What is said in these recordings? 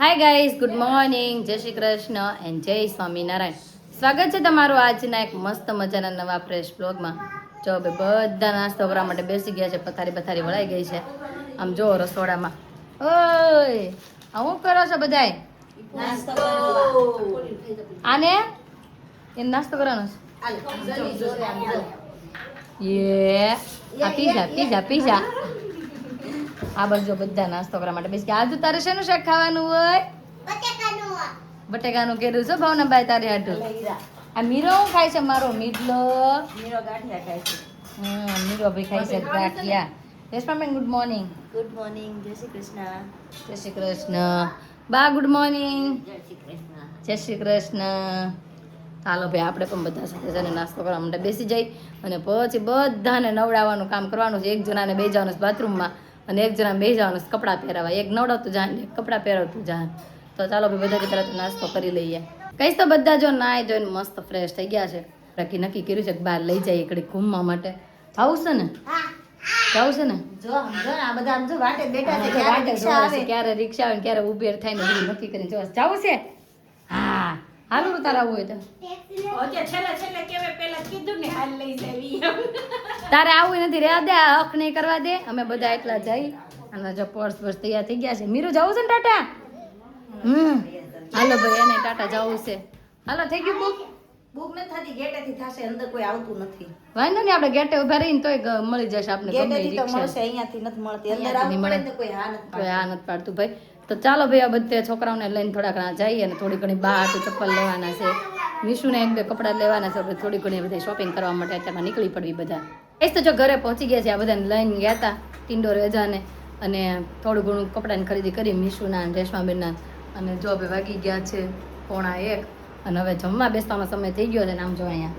Hi guys, good morning, જય Shri Krishna and જય સ્વામિનારાયણ. સ્વાગત છે તમારું આજના એક મસ્ત મજાના નવા ફ્રેશ બ્લોગમાં. જો બધા નાસ્તો કરવા માટે બેસી ગયા છે. પથારી વળાઈ ગઈ છે. આમ જો રસોડામાં ઓય આ શું કરો છો બધાય? આને એ નાસ્તો કરવાનો છે. યે આ પીઝા આ બાજુ બધા નાસ્તો કરવા માટે બેસી ગયા. આજુ તારે શેનું શાક ખાવાનું હોય? બટેકાનું કેરું છે ભાવના બાય તારે હાટું. આ મીરો શું ખાય છે? મારો મીરો ગાંઠિયા ખાય છે. મીરો ભાઈ ખાય છે ગાંઠિયા. રેશમાબેન ગુડ મોર્નિંગ. Good morning. જય શ્રી કૃષ્ણ. જય શ્રી કૃષ્ણ. બા ગુડ મોર્નિંગ. જય શ્રી કૃષ્ણ. ચાલો ભાઈ આપણે પણ બધા સાથે જઈને નાસ્તો કરવા માટે બેસી જાય અને પછી બધાને નવડાવવાનું કામ કરવાનું છે. એક જણાને બે જવાનું છે બાથરૂમમાં અને એક જણા બે જવાનું કપડાં પહેરાવા. એક નવડાવતું જાન એક કપડાં પહેરવતું જાન. તો ચાલો ભાઈ બધાથી પહેલાં તો નાસ્તો કરી લઈએ. કહીશ તો બધા જો નાઈ જોઈને મસ્ત ફ્રેશ થઈ ગયા છે. નક્કી કર્યું છે કે બહાર લઈ જાય એકડી ઘૂમવા માટે. આવું છે ને? જવું છે ને? આ બધા આમ જો વાટે બેઠા છે. ક્યારે રિક્ષા આવે ને ક્યારે ઉબેર થાય ને બધું નક્કી કરીને જવું છે. હા હાલું તારા આવું હોય તો તારે આવું નથી રહ્યા દે. હક નહીં કરવા દે. અમે બધા એટલા જઈ અને જો પર્સ તૈયાર થઈ ગયા છે. મીરુ જવું છે ને ટાટા? હાલો ભાઈ એને ટાટા જવું છે. હાલો થઈ ગયું બુક નથી થતી. ગેટેથી થશે. અંદર કોઈ આવતું નથી. વાંધો નહીં આપણે ગેટે ઉભા રહીને તોય મળી જશે આપણે. ગેટેથી તો મળશે. અહીંયાથી નથી મળતી. અંદર આવવું પડે ને કોઈ હા નથી પાડતું ભાઈ. તો ચાલો ભાઈ આ બધે છોકરાઓને લઈને થોડા ઘણા જઈએ અને થોડી ઘણી બહાર ચપ્પલ લેવાના છે. વિશુને એક બે કપડાં લેવાના છે. થોડી ઘણી બધી શોપિંગ કરવા માટે અત્યારમાં નીકળી પડવી બધા. એ તો જો ઘરે પહોંચી ગયા છે. આ બધાને લઈને ગયા હતા ટિંડોર વેજાને અને થોડું ઘણું કપડાની ખરીદી કરી મીશુના અને રેશમાબેનના. અને જો હવે વાગી ગયા છે 1:30 અને હવે જમવા બેસવાનો સમય થઈ ગયો છે. ને આમ જો અહીંયા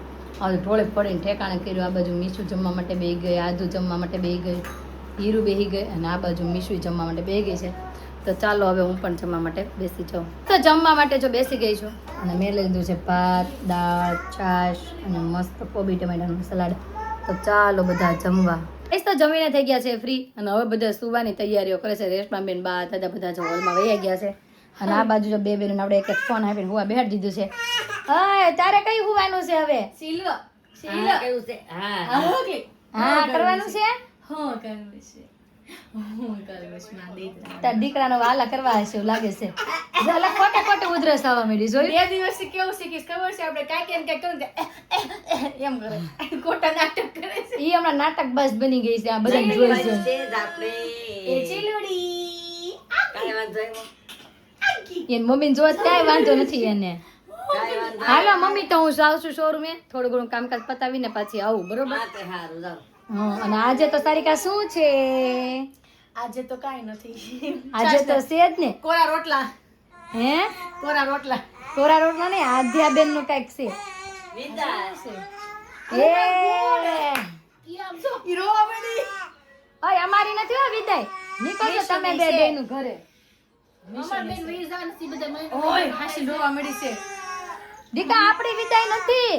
હવે ઢોળે પડીને ઠેકાણે કર્યું. આ બાજુ મીશુ જમવા માટે બેસી ગઈ, આદુ જમવા માટે બેસી ગઈ, હીરુ બેસી ગઈ અને આ બાજુ મીશુ જમવા માટે બેસી ગઈ છે. તો ચાલો હવે હું પણ જમવા માટે બેસી જાઉં. તો જમવા માટે જો બેસી ગઈ છું અને મેં લઈ લીધું છે ભાત, દાળ, છાશ અને મસ્ત કોબી ટમેટાનું સલાડ. તો ચાલો બધા જમવા. એ તો જમીને થઈ ગયા છે ફ્રી અને હવે બધા સુવાની તૈયારીઓ કરે છે. રેશમાબેન બા દાદા બધા જો હોલમાં વહી ગયા છે અને આ બાજુ જો બે બેન આપણે એક ફોન આપીને હુવા બેહાડી દીધું છે. તારે કઈ હુવાનું છે હવે? હા કરવાનું છે. તાર દીકરાનો વાલા કરવા હશે એવું લાગે છે. ખોટે ઉધરસ આવવા માંડી. જોયું 2 દિવસથી કેવું શીખીશ ખબર છે? આપણે કાંઈક કરું એમ કરે ખોટા નાટક કરે છે. ઈ હમણાં નાટક બસ બની ગઈ છે. આ બધા જોઈ એની મમ્મી જોત કાંઈ વાંધો નથી એને. હાલો મમ્મી તો હું જાઉં છું શોરૂમે. થોડું ઘણું કામકાજ પતાવીને પાછી આવું. બરોબર? અને આજે તો તારીખા શું છે? આજે તો કાઈ નથી. આજે તો છે જ ને કોરા રોટલા. હે કોરા રોટલા નહીં આધ્યાબેન નું કઈક છે. અમારી નથી હો વિદાય. નીકળજો તમે બે બેનું ઘરે. દીકા આપણી વિદાય નથી.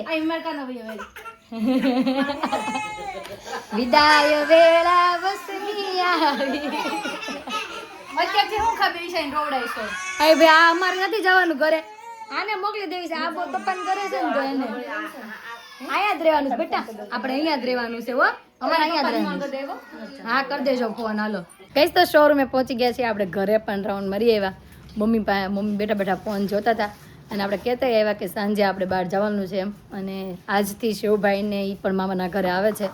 વિદાય વેળા વસની આવી. અત્યારથી હું ખાબી છે રોવડાઈશો. અરે ભાઈ આ અમારે નથી જવાનું ઘરે. આને મોકલી દેવી છે. આ બો પપ્પાને કરે છે ને તો એને અહીંયા જ રહેવાનું છે બેટા. આપણે અહીંયા જ રહેવાનું છે હો. અમારે અહીંયા જ રહેવાનું. હા કરી દેજો ફોન. હાલો કઈશ તો શોરૂમે પહોંચી ગયા છીએ. આપણે ઘરે પણ રાઉન્ડ મરી આવ્યા. મમ્મી બેઠા ફોન જોતા હતા અને આપણે કહેતા આવ્યા કે સાંજે આપણે બહાર જવાનું છે એમ. અને આજથી શિવભાઈને એ પણ મામાના ઘરે આવે છે.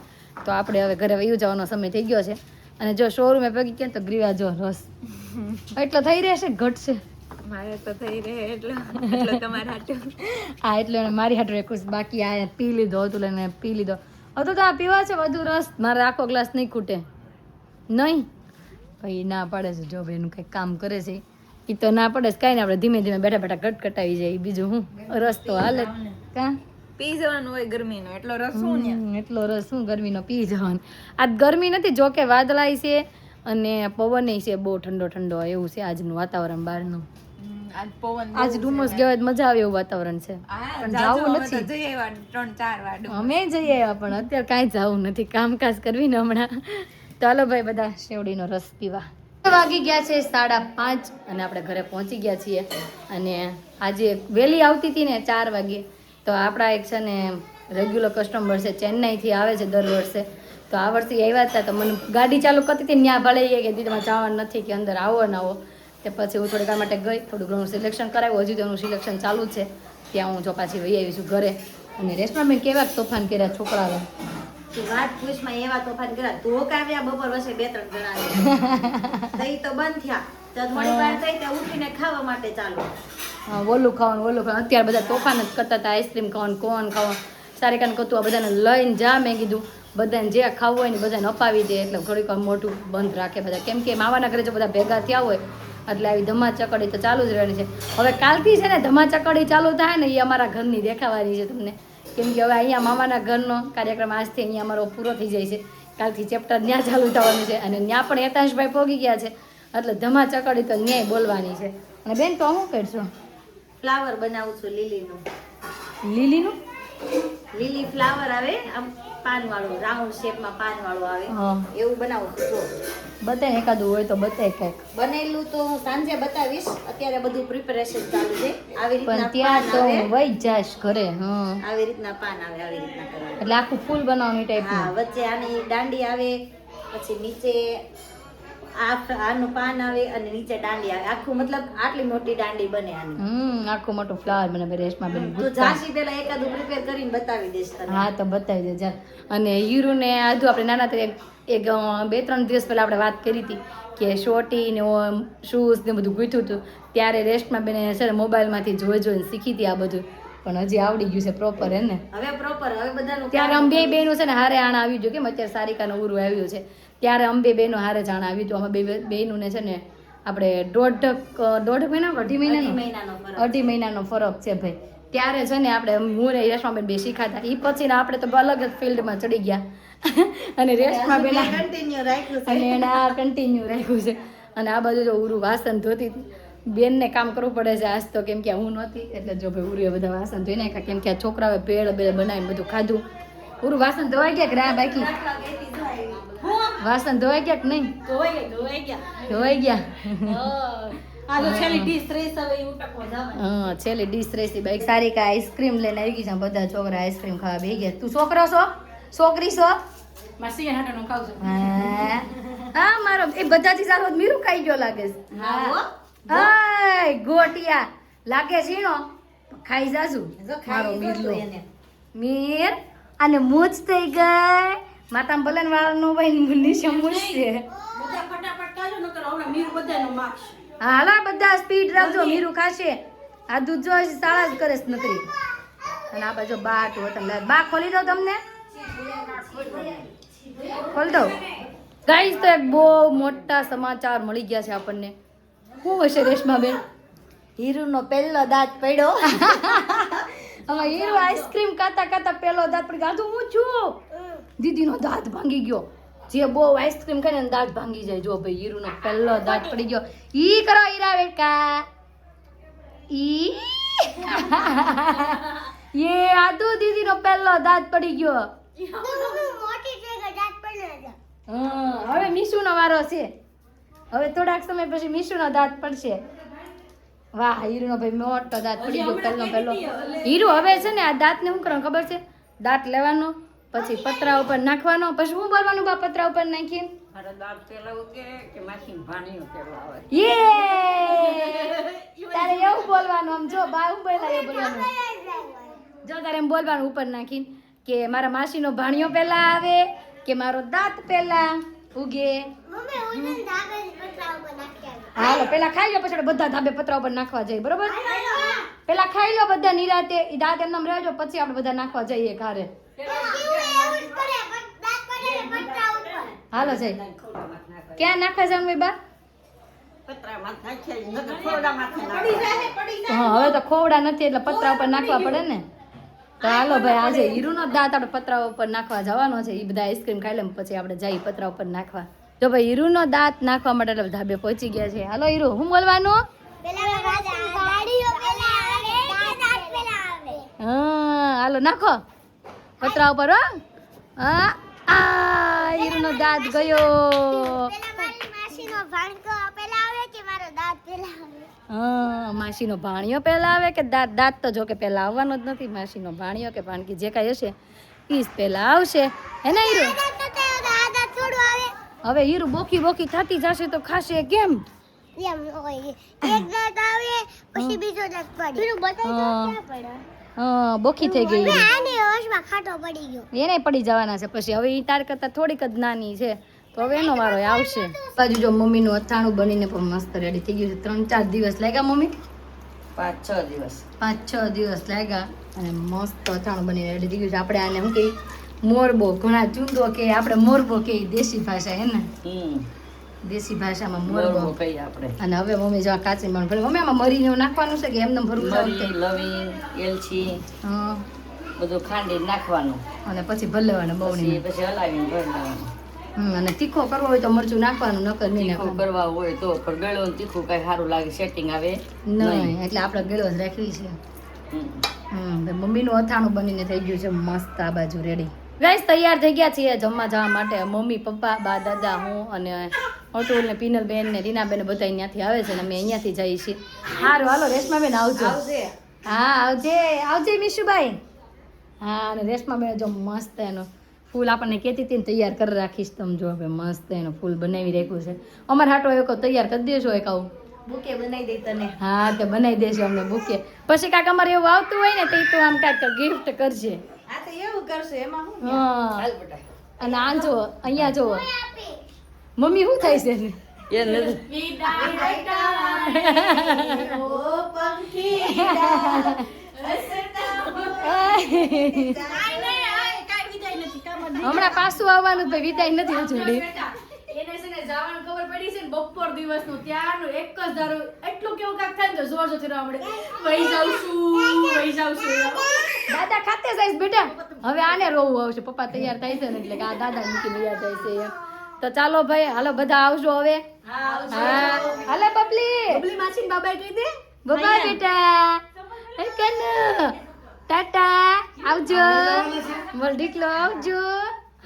તો આપણે હવે ઘરે વયું જવાનો સમય થઈ ગયો છે. અને જો શોરૂમે પગી ગયા તો ગ્રીવા જો રસ એટલો થઈ રહેશે ઘટશે. મારે તો થઈ રહે એટલો તમારા હાટું. હા એટલે મારી હાટું રેખું. બાકી આ પી લીધો હતું લઈને પી લીધો હતું. તો આ પીવા છે વધુ રસ. મારે આખો ગ્લાસ નહીં ખૂટે નહીં. ભાઈ ના પાડે છે. જો ભાઈ એનું કંઈક કામ કરે છે એ તો ના પડે છે. કાંઈ ને આપણે ધીમે ધીમે બેઠા કટકટાવી જાય. બીજું હું રસ તો હાલે કાં પી જવાનું હોય ગરમીનો. એટલો રસ શું ને એટલો રસ શું ગરમીનો પી જવાનું. આજ ગરમી નથી જોકે વાદળાય છે અને પવન છે બહુ ઠંડો એવું છે આજનું વાતાવરણ બહારનું. આજ ડુમસ ગયા મજા આવે એવું વાતાવરણ છે. પણ જવું નથી. 3-4 વાર અમે જઈએ આવ્યા પણ અત્યારે કાંઈ જવું નથી. કામકાજ કરવી ને હમણાં. ચાલો ભાઈ બધા શેવડીનો રસ પીવા. વાગી ગયા છે 5:30 અને આપણે ઘરે પહોંચી ગયા છીએ. અને આજે વહેલી આવતી હતી ને 4 વાગે, તો આપણા એક છે ને રેગ્યુલર કસ્ટમર છે, ચેન્નાઈથી આવે છે દર વર્ષે. તો આ વર્ષે આવ્યા હતા, તો મને ગાડી ચાલુ કરતી હતી ત્યાં ભલે કે દીદીમાં જવાનું નથી, કે અંદર આવો ને આવો. તે પછી હું થોડીક માટે ગઈ, થોડું ઘણું સિલેક્શન કરાવ્યું. હજી તો એનું સિલેક્શન ચાલુ છે. ત્યાં હું જો પાછી વહી આવી છું ઘરે. અને રેસ્ટોરન્ટમાં કેવા તોફાન કર્યા છોકરાઓ. તું વાત પૂછમાં એવા તોફાન કર્યા. ધોકાવ્યા બપોર વચ્ચે 2-3 જણા. દહીં તો બંધ થયા. તો થોડી વાર થઈ ત્યાં ઉઠીને ખાવા માટે ચાલુ. હા, ઓલું ખાવાનું. અત્યારે બધા તોફાન જ કરતા હતા. આઈસ્ક્રીમ ખાવાનું, કોણ ખાવાનું. સારિકાને કહું આ બધાને લઈને જા. મેં કીધું બધાને જે ખાવું હોય ને બધાને અપાવી દે. એટલે થોડીક વાર મોટું બંધ રાખે બધા. કેમ કે માવાના ઘરે જો બધા ભેગા થયા હોય એટલે આવી ધમાચકડી તો ચાલુ જ રહેવાની છે. હવે કાલથી છે ને ધમાચકડી ચાલુ થાય ને એ અમારા ઘરની દેખાવાની છે તમને. કેમ કે હવે અહીંયા મામાના ઘરનો કાર્યક્રમ આજથી અહીંયા અમારો પૂરો થઈ જાય છે. કાલથી ચેપ્ટર ત્યાં ચાલુ થવાનું છે. અને ત્યાં પણ હેતાંશભાઈ પોગી ગયા છે, એટલે ધમાચકડી તો ન્યાય બોલવાની છે. અને બેન તો હું કરશો? ફ્લાવર બનાવું છું લીલીનું. લીલીનું લીલી ફ્લાવર આવે, આમ પાન વાળું, રાઉન્ડ શેપમાં પાન વાળું આવે, એવું બનાવું છું. જો બતાય એકાદું હોય તો બતાય કંઈક. બનેલું તો હું સાંજે બતાવીશ. અત્યારે બધું પ્રિપેરેશન ચાલુ છે. આવી પણ રીતના ત્યાં પાન તો આવે, વહી જાશ ઘરે. હા, આવી રીતના પાન આવે, આવી રીતના કરવાનું. એટલે આખું ફૂલ બનાવવાની ટાઈપ. હા, વચ્ચે આની દાંડી આવે, પછી નીચે આનું પાન આવે અને નીચે દાંડી આવે. આખું મતલબ આટલી મોટી દાંડી બને આની. આખું મોટું ફ્લાવર બને. રેશમા બેન તું જાસી પેલા એકાદું પ્રિપેર કરીને બતાવી દઈશ તને. હા, તો બતાવી દે જા. અને હીરુને આજુ આપણે નાના હતા એક 2-3 દિવસ પહેલા આપણે વાત કરી હતી કે શોર્ટી ને શૂઝ ને બધું ગૂંથ્યું હતું. ત્યારે રેસ્ટમાં બેને છે ને મોબાઈલમાંથી જોઈને શીખી હતી આ બધું. પણ હજી આવડી ગયું છે પ્રોપર. હે ને હવે પ્રોપર હવે બધાનું. ત્યારે અમે બે બહેનો છે ને હારે આણા આવ્યું છે. કેમ અત્યારે સારિકાનું ઉરું આવ્યું છે, ત્યારે અમે બે બહેનો હારે જાણ આવ્યું હતું. અમે બે બહેનોને છે ને આપણે દોઢ મહિના 2.5 મહિનાનો ફરક છે ભાઈ. ત્યારે છે ને આપણે હું ને રેશમાબેન બે શીખાતા. એ પછી આપણે તો અલગ જ ફિલ્ડમાં ચડી ગયા. અને રેશમાબેન કન્ટિન્યુ રાખ્યું છે. અને એના કન્ટિન્યુ રાખ્યું છે. અને આ બાજુ જો ઉરું વાસણ ધોતી હતી. બેનને કામ કરવું પડે છે આજ તો, કેમ કે હું નહોતી. એટલે જો ભાઈ ઉરુએ બધા વાસણ ધોઈ નાખ્યા. કેમ કે આ છોકરાઓએ ભેળ બનાવીને બધું ખાધું. ઉરું વાસણ ધોવાઈ ગયા કે રા બાકી? વાસણ ધોવાઈ ગયા કે નહીં? ધોવાઈ ગયા. હા, છેલ્લી ડીશ રેસી બાઈક. સારિકા આઈસ્ક્રીમ લઈને આવી ગઈ છે. બધા છોકરા આઈસ્ક્રીમ ખાવા બેસી ગયા. તું છોકરો છો? છોકરી છો? હા, મારો એ બધાથી સારો મીરું ખાઈ ગયો લાગે છે. હાય ગોટિયા લાગે છે નો ખાઈ જાજુ. મારો મીરલો મીર અને મૂછ થઈ ગઈ. માતામ ભલે વાળનો ભાઈ નિશા મૂછ છે. હા, હાલા બધા સ્પીડ રાખજો. મીરું ખાશે. આ દૂધ જો શાળા જ કરે છે નકરી. અને આ બાજુ બાટ હોતા બા ખોલી દો તમને. ખોલ દો. ગાઈસ, તો એક બહુ મોટા સમાચાર મળી ગયા છે આપણને. શું હશે રેશમાબેન? હીરુનો પહેલો દાંત પડ્યો. હવે હીરો આઈસ્ક્રીમ ખાતા પેલો દાંત પડી ગયો. હું છું દીદીનો દાંત ભાંગી ગયો. જે બહુ આઈસ્ક્રીમ ખાય ને દાંત ભાંગી જાય. જો ભાઈ હીરુનો પહેલો દાંત પડી ગયો. ઈ કરો હીરા બેટા. ઈ ये આદુ દીદીનો પહેલો દાંત પડી ગયો. હવે મીશુનો વારો છે. હવે થોડાક સમય પછી મીશુનો દાંત પડશે. વાહ, હીરુનો ભાઈ મોટો દાંત પડી ગયો. પહેલો હીરુ હવે છે ને આ દાંતને શું કરવાનું ખબર છે? દાંત લેવાનો, પછી પતરા ઉપર નાખવાનો. પછી શું બોલવાનું બા પતરા ઉપર નાખીને? તારે એવું બોલવાનું. આમ જો બા હું બોલા એવું બોલવાનું. જો તારે એમ બોલવાનું ઉપર નાખીને કે મારા માસીનો ભાણિયો પહેલા આવે કે મારો દાંત પહેલા ઉગે. હાલો પેલા ખાઈ લો, પછી બધા ધાબે પતરા ઉપર નાખવા જઈએ. બરોબર? પેલા ખાઈ લો બધા નિરાતે. એ દાંત એમ રહેજો, પછી આપણે બધા નાખવા જઈએ ઘરે. હાલો જઈ. ક્યાં નાખવા જવાનું બા? હા, હવે તો ખોવડા નથી એટલે પતરા ઉપર નાખવા પડે ને. તો હાલો ભાઈ, આજે હીરુનો દાંત આપણે પતરા ઉપર નાખવા જવાનો છે. એ બધા આઈસ્ક્રીમ ખાઈ લે પછી આપણે જઈએ પતરા ઉપર નાખવા. જો ભાઈ હીરુનો દાંત નાખવા માટે એટલે ધાબે પહોંચી ગયા છે. હાલો હીરુ, શું બોલવાનું? હા, હાલો નાખો પતરા ઉપર. હો, હા, આ હીરુનો દાંત ગયો. હા, માસીનો ભાણિયો પહેલા આવે કે દાંત તો જો કે પહેલા આવવાનો જ નથી. માસીનો ભાણિયો કે ભાણકી જે કાંઈ હશે ઈ જ પહેલા આવશે. હે ને હીરો? હવે હીરો બોકી બોકી થતી જશે તો ખાશે કેમ? હા, બોકી થઈ ગઈ. એને પડી જવાના છે પછી. હવે ઈ તાર કરતા થોડીક જ નાની છે તો હવે એનો વારો આવશે. બાજુ જો મમ્મીનું અથાણું બનીને પણ મસ્ત રેડી થઈ ગયું છે. 3-4 દિવસ લાગ્યા મમ્મી? 5-6 દિવસ. 5-6 દિવસ લાગ્યા અને મસ્ત અથાણું બનીને રેડી થઈ ગયું છે. આપણે આને શું કહીએ? મોરબો. ઘણા ચૂંદો કે આપણે મોરબો કહીએ, દેશી ભાષા હે ને? દેશી ભાષામાં મોરબો કહીએ આપણે. અને હવે મમ્મી જો આ કાચી મણ ભરી. મમ્મી આમાં મરી ને નાખવાનું છે કે એમને ભરવું છે? લવિંગ, એલચી હા, બધું ખાંડી નાખવાનું અને પછી ભરલેવાનું બહુની. પછી હલાવીને ભરી લેવાનું. અને તીખો કરવો હોય તો મરચું નાખવાનું, નકર નહીં તીખું નાખવાનું. કરવા હોય તો પણ ગળ્યું તીખું કઈ સારું લાગે, સેટિંગ આવે નહીં, એટલે આપણે ગળો જ રાખવી છે. મમ્મીનું અથાણું બનીને થઈ ગયું છે મસ્ત. આ બાજુ રેડી ગાઈસ, તૈયાર થઈ ગયા છીએ જમવા જવા માટે. મમ્મી, પપ્પા, બા, દાદા, હું અને અતુલ ને પિનલ બેન ને રીના બેન બધા અહીંયાથી આવે છે ને અમે અહીંયાથી જઈએ છીએ. હારું હાલો રેશમા બેન આવજો. હા, આવજે આવજે મિશુભાઈ. હા, અને રેશમા બેન જો મસ્ત એનો ફૂલ આપણને કહેતી હતી ને તૈયાર કરી રાખીશ. તમે જો હવે મસ્ત એનો ફૂલ બનાવી રાખ્યું છે. અમારે હાટો એક તૈયાર કરી દેજો એક આવું બુકે બનાવી દઈ તને. હા, તો બનાવી દેજો અમને બુકે. પછી કાંક અમારે એવું આવતું હોય ને તો આમ કાંઈક ગિફ્ટ કરજે. આ તો એવું કરશે એમાં હું. હા, હાલ બેટા. અને આ જો અહીંયા જો મમ્મી શું થાય છે? એ નથી. હમણાં પાછું આવવાનું ભાઈ, વિદાય નથી જોડી. એને છે ને જવાનું ખબર પડી છે ને બપોર દિવસનું ત્યારનું એક જ ધારો એટલું કેવું કાક થાય ને તો જોર જોરથી રડવા મળે. વહી જાઉં છું. દાદા ખાતે જઈશ બેટા. હવે આને રોવું આવશે. પપ્પા તૈયાર થાય છે ને એટલે કે આ દાદા મૂકીને ગયા જાય છે એમ. તો ચાલો ભાઈ, હાલો બધા આવજો હવે. હા, હાલો બબલી. બબલી માસી ને બાબાએ કહી દે. બાબા બેટા. હે કનુ. ટાટા. આવજો. બોલ ઢીકલો આવજો.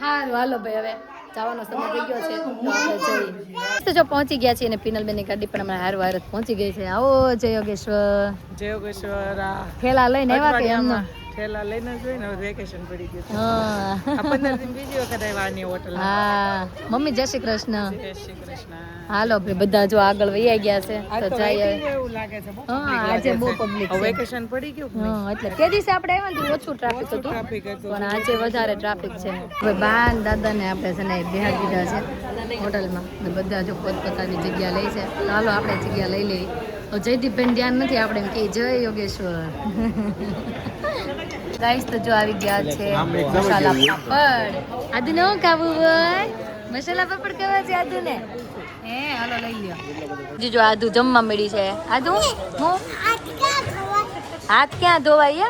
હારું હાલો ભાઈ, હવે જવાનો સમય થઈ ગયો છે તો આપણે જઈએ. તો જો પહોંચી ગયા છીએ અને પિનલબેનની ગાડી પણ હમણાં હારું હારું પહોંચી ગઈ છે. આવો જય યોગેશ્વર. જય યોગેશ્વર. થેલા લઈને આવ્યા કે એમનો? થેલા લઈને જોઈ ને વેકેશન પડી ગયું. હા, આ 15 દિન બીજી વખત આવ્યા આની હોટલ. હા. મમ્મી જય શ્રી કૃષ્ણ. જય શ્રી કૃષ્ણ. હાલો ભાઈ, બધા જો આગળ વૈયા ગયા છે આ તો તો જઈએ. waiting એવું લાગે છે. બહુ હા, આજે બહુ પબ્લિક છે. વેકેશન પડી ગયું. હા, એટલે તે દિવસે આપણે આવ્યા ને તો ઓછું ટ્રાફિક હતું, ટ્રાફિક હતું. પણ આજે વધારે ટ્રાફિક છે. હવે બા ને દાદા ને આપણે છે ને બેહાડી દીધા છે હોટલમાં ને બધા જો પોતપોતાની જગ્યા લઈ છે. તો હાલો આપણે જગ્યા લઈ લઈએ. તો જયદીપભાઈ ધ્યાન નથી, આપણે એમ કે જય યોગેશ્વર. ગાઈસ તો જો આવી ગયા છે મસાલા પાપડ. આદુ ને શું ખાવું હોય? મસાલા પાપડ ખાવા છે આદુ ને? હે, હાલો લઈ લ્યો. જો આદુ જમવા મળી છે. આદુ હું હાથ ક્યાં ધોવાય?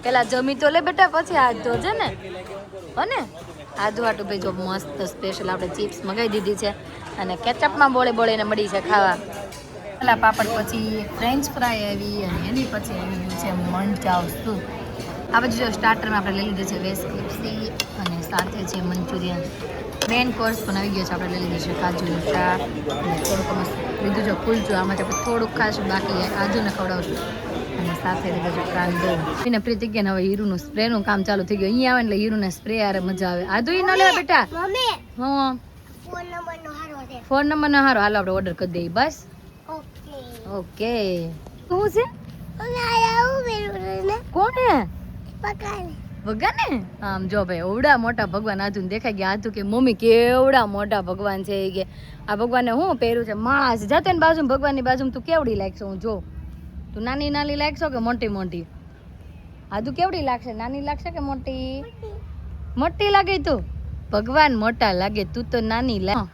પેલા જમી તો લે બેટા, પછી હાથ ધોજે ને. હને આદુ હાટું ભાઈ જો મસ્ત સ્પેશિયલ આપણે ચિપ્સ મંગાવી દીધી છે અને કેચઅપમાં બોળે બોળીને મળી છે ખાવા. પેલા પાપડ પછી ફ્રેન્ચ ફ્રાય આવી અને એની પછી આવી ગયું છે મંચાવ સૂપ. આ બધું જો સ્ટાર્ટરમાં આપણે લઈ લીધું છે વેજ ક્રિસ્પી અને સાથે છે મંચુરિયન. મેન કોર્સ પણ આવી ગયો છે. આપણે લઈ લીધું છે કાજુનું શાક અને થોડુંક મસ્ત લીધું છે કુલચું. આમાંથી આપણે થોડુંક ખાશું, બાકી આદુને ખવડાવશું. અને સાથે લીધું છે કાંદો. એને પ્રીતિ કે હવે હીરુનું સ્પ્રેનું કામ ચાલુ થઈ ગયું. અહીંયા આવે એટલે હીરુને સ્પ્રે યારે મજા આવે. આદુ ઈ ન લેવા બેટા. હા, ફોન નંબર નો હારો. હાલો આપણે ઓર્ડર કરી દઈએ બસ. ઓકે. શું છે? કોને? ભગવાન ને? આમ જો ભાઈ, એવડા મોટા ભગવાન આધુ દેખાઈ ગયા. આધુ કે મમ્મી કેવડા મોટા ભગવાન છે એ કે. આ ભગવાનને હું પહેર્યું છે માસ. જાતે ને બાજુ ભગવાનની બાજુમાં તું કેવડી લાગશે? હું જો તું નાની નાની લાગશો કે મોટી મોટી? આધુ કેવડી લાગશે? નાની લાગશે કે મોટી? મોટી લાગે તું. ભગવાન મોટા લાગે, તું તો નાની લાગ.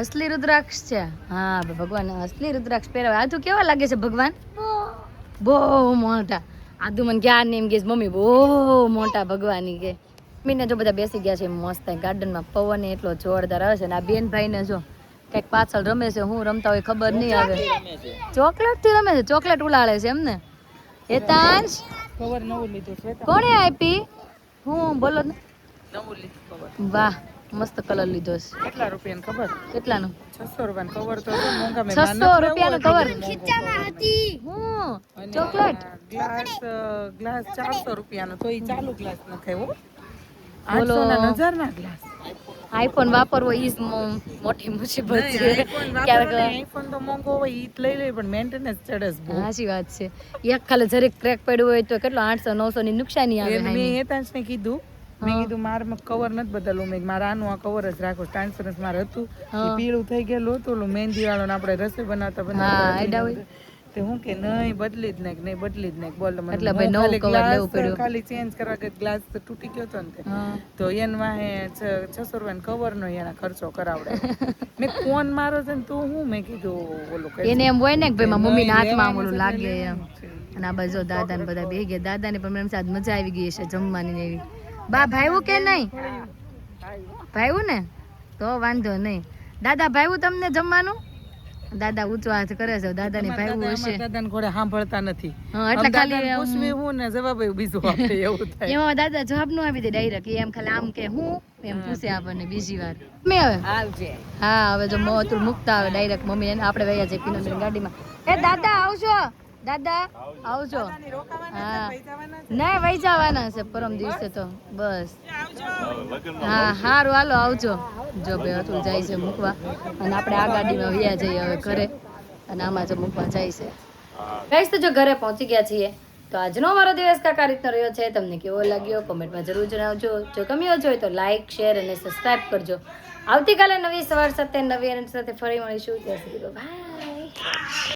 અસલી રુદ્રાક્ષ છે. હા ભગવાન અસલી રુદ્રાક્ષ પહેરાવે. આધુ કેવા લાગે છે ભગવાન? બહુ મોટા. આદુ મને ક્યાં ને એમ કે મમ્મી બહુ મોટા ભગવાન કે. મમ્મીને જો બધા બેસી ગયા છે મસ્ત ગાર્ડનમાં. પવન એટલો જોરદાર આવે છે ને આ બેન ભાઈ ને જો કઈક પાછળ રમે છે. હું રમતા હોય ખબર નહીં આવે. ચોકલેટ થી રમે છે, ચોકલેટ ઉલાળે છે એમને. હેતાંશ કવર નવું લીધું છે. કોણે આપી? હું બોલો ને. નવું લીધું કવર. વાહ, મસ્ત કલર લીધો છે. કેટલા રૂપિયાની ખબર? કેટલાનું? 600 રૂપિયાનું કવર તો હતું મોંઘા મેં 600 રૂપિયાનું કવર. અને ચોકલેટ. ગ્લાસ 400 રૂપિયાનો તો ઈ ચાલુ ગ્લાસ નખાય હો. બોલો. 800 ના 1000 ના ગ્લાસ. આઈફોન વાપરવો ઈ જ મોટી મુસીબત છે. ક્યારેક આઈફોન તો મોંઘો હોય ઈ જ લઈ લે પણ મેન્ટેનન્સ ચડસ બહુ. સાચી વાત છે. એક ખાલી જરીક ક્રેક પડ્યું હોય તો કેટલો 800 900 ની નુકસાની આવે. મેં હેતાંશને કીધું મેં કીધું મારે કવર નથી બદલવું મેં મારે આનું આ કવર જ રાખો ટ્રાન્સપરન્સ મારે હતું એ પીળું થઈ ગયેલું હતું ઓલું મહેંદી વાળો ને આપણે રસોઈ બનાવતા તે હું કે નહીં બદલી જ નાખ નહીં બદલી જ નાખ બોલ એટલે ભાઈ નવું cover લેવું પડ્યું. ખાલી ચેન્જ કરવા કે ગ્લાસ તૂટી ગયો હતો ને તે. તો એને વાહે 600 રૂપિયાનો કવર નો એના ખર્ચો કરાવડે મેં ફોન મારો છે ને તું હું મેં કીધું ઓલું કરી એને એમ હોય ને કે ભાઈ મારા મમ્મીના હાથમાં ઓલું લાગે એમ. અને આ બાજુ દાદા ને બધા બે ગયા. દાદાને પણ એમ સાથે મજા આવી ગઈ છે જમવાની ને એવી. બા ભાઈવું કે નહીં? ભાઈવું ને તો વાંધો નહીં. દાદા ભાઈવું તમને જમવાનું? દાદા ઊંચો હાથ કરે છે. દાદાને ભાઈવું હશે. દાદાને ઘોડે સાંભળતા નથી હા એટલે ખાલી પૂછવી હું ને જવાબ બીજું આપે એવું થાય એમાં દાદા જવાબ નો આપી દે ડાયરેક્ટ. એમ ખાલી આમ કે હું એમ પૂછે આપણને બીજી વાર. મેં હવે આવજે. હા હવે જો મોતું મૂકતા આવે ડાયરેક્ટ મમ્મી એને આપણે વયા જઈએ પીનલબેન ગાડીમાં. એ દાદા આવજો. દાદા આવજો. હા ના વહી જવાના છે પરમ દિવસે તો બસ. હા હારું હાલો આવજો. જો ભાઈ અતુલ જાય છે મૂકવા અને આપણે આ ગાડીમાં વયા જઈએ હવે ઘરે અને આમાં જો મૂકવા જાય છે. ગાઈસ તો જો ઘરે પહોંચી ગયા છીએ તો આજનો અમારો દિવસ કાકા રીતનો રહ્યો છે. તમને કેવો લાગ્યો કોમેન્ટમાં જરૂર જણાવજો. જો ગમ્યો હોય તો લાઈક શેર અને સબસ્ક્રાઇબ કરજો. આવતીકાલે નવી સવાર સાથે નવી એનર્જી સાથે ફરી મળીશું. ત્યાં સુધી બાય.